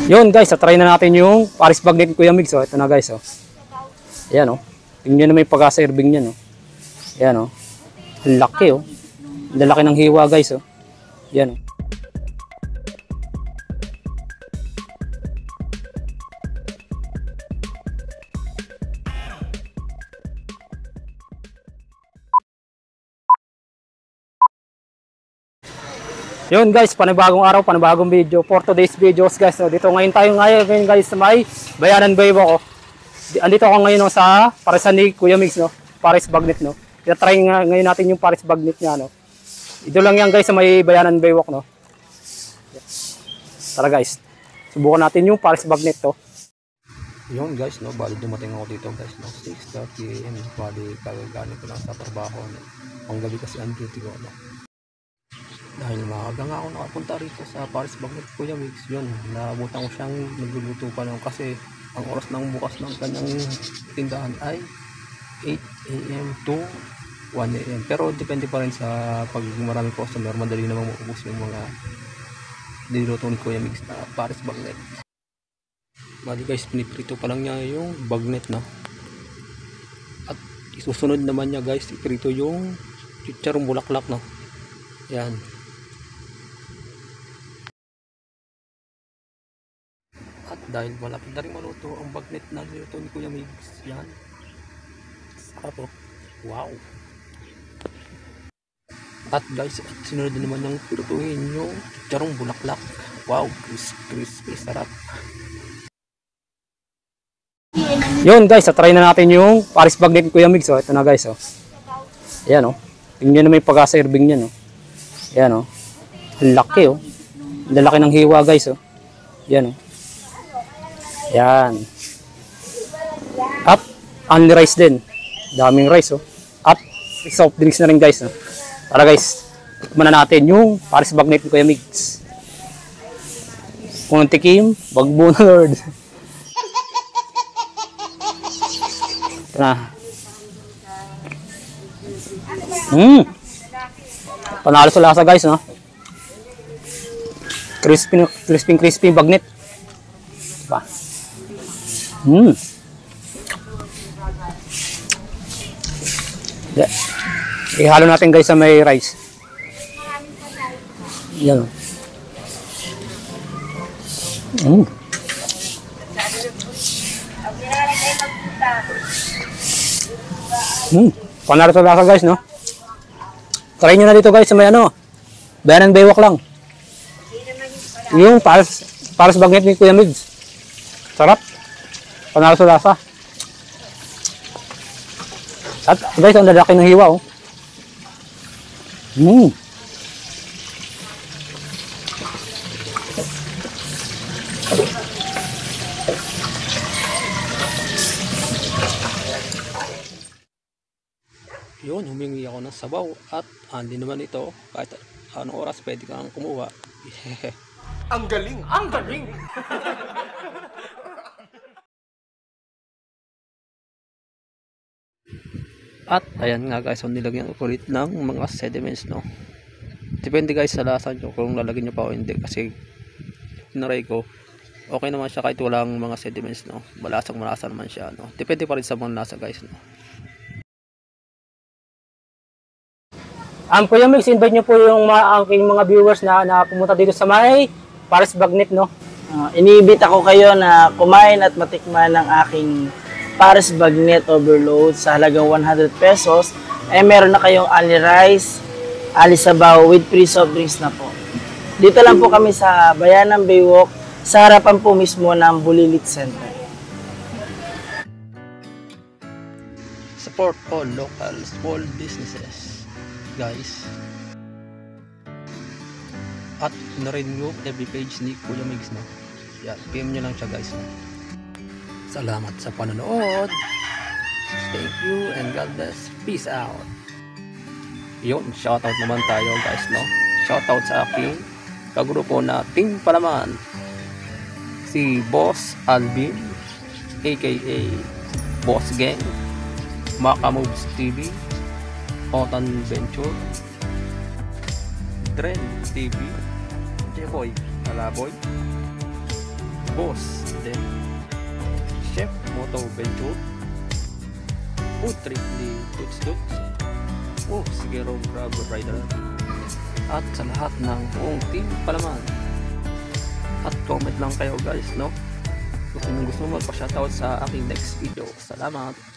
Yun guys, try na natin yung Paris Bagnet ni Kuya Migs. Oh. Ito na guys. Oh. Ayan oh. Tingnan naman yung pagka-serving niya. No? Ayan oh. Ang laki oh. Ang laki ng hiwa guys. Oh. Ayan oh. Yun guys, panibagong araw, panibagong video. For today's videos guys, no? Dito ngayon tayo ngayon guys sa may Bayanan Baywalk. Oh. Andito ako ngayon no, sa Parisan ni Kuya Migs, no? Paris Bagnet. No? Try ngayon natin yung Paris Bagnet niya. No? Ito lang yan guys sa may Bayanan Baywalk. No? Tara guys, subukan natin yung Paris Bagnet to. Yun guys, no? Bali dumating ako dito guys, no? 6:30 AM. Bali kagagaling ko lang sa trabaho. No? Ang gabi kasi ang duty ko. No? Dahil maaga nga ako nakapunta rito sa Paris Bagnet Kuya Migs. Yun, naabutan ko siyang nagluluto pa lang kasi ang oras ng bukas ng kanyang tindahan ay 8 AM to 1 AM. Pero depende pa rin sa pag marami customer, madali namang maubos yung mga niluto ni Kuya Migs na Paris Bagnet. Bali guys, piniprito pa lang niya yung bagnet, no? At isusunod naman niya guys, iprito yung chicharong bulaklak, no? Yan. At dahil malapit na rin maluto ang bagnet na niluto ni Kuya Migs, yan. Sarap oh. Wow. At guys, sinunod na naman yung pirutuhin yung chicharong bulaklak. Wow, crispy, sarap. Yun guys, try na natin yung Paris Bagnet ni Kuya Migs. Oh. Ito na guys. Oh. Ayan oh. Tingnan naman yung pagka-serving niya. No? Ayan oh. Ang laki oh. Ang laki ng hiwa guys. Oh. Ayan oh. Yan. At only rice din. Daming rice oh. At soft drinks na rin guys. Oh. Tara guys, tikman na natin yung Paris Bagnet ni Kuya Migs. Kung tikim, bagbo na Lord. Ito na. Panalo sa lasa guys, no? Crispy bagnet. Diba? Yeah. Ihalo natin guys sa may rice. Yan. Panalo sa lasa guys, no? Try nyo na dito guys sa may ano, Bayanan Baywalk lang. Yung Paris Bagnet ni Kuya Migs. Sarap. Panalo sa lasa. At guys, ang lalaki ng hiwa oh. Yun, humingi ako ng sabaw at andi naman ito. Kahit anong oras pwede kang kumuha. Ang galing! Ang galing! At ayan nga guys, so nilagyan ko ulit ng mga sediments, no. Depende guys sa lasa nyo kung lalagyan nyo pa o hindi, kasi naray ko okay naman siya kahit walang mga sediments, no. Malasa naman siya, no. Depende pa rin sa mga lasa guys, no. Kuya Migs, invite nyo po yung aking mga viewers na pumunta dito sa may Paris Bagnet, no. Iniibit ako kayo na kumain at matikman ng aking Paris Bagnet Overload sa halagang 100 pesos. Meron na kayong ali rice, ali sabaw with free soft drinks na po. Dito lang po kami sa Bayanan Baywalk, sa harapan po mismo ng Bulilit Center. Support all local small businesses, guys. At na-rin nyo FB page ni Kuya Migs, no. Yan, PM nyo lang siya guys, no. Salamat sa panonood. Thank you and God bless. Peace out. Yun, shoutout naman tayo guys, no. Shoutout sa aking kagrupo na Team Palaman, si Boss Alvin aka Boss Gang, Maka Moves TV, Otan Venture, Dren TV, Jeboy Alaboy, Boss, then Chef Moto Venture, Food Trip ni Toots Toots, Sigero Grab Rider, at sa lahat ng buong team Palaman. At comment lang kayo guys, no? Kung gusto mo magpa-shoutout sa aking next video. Salamat!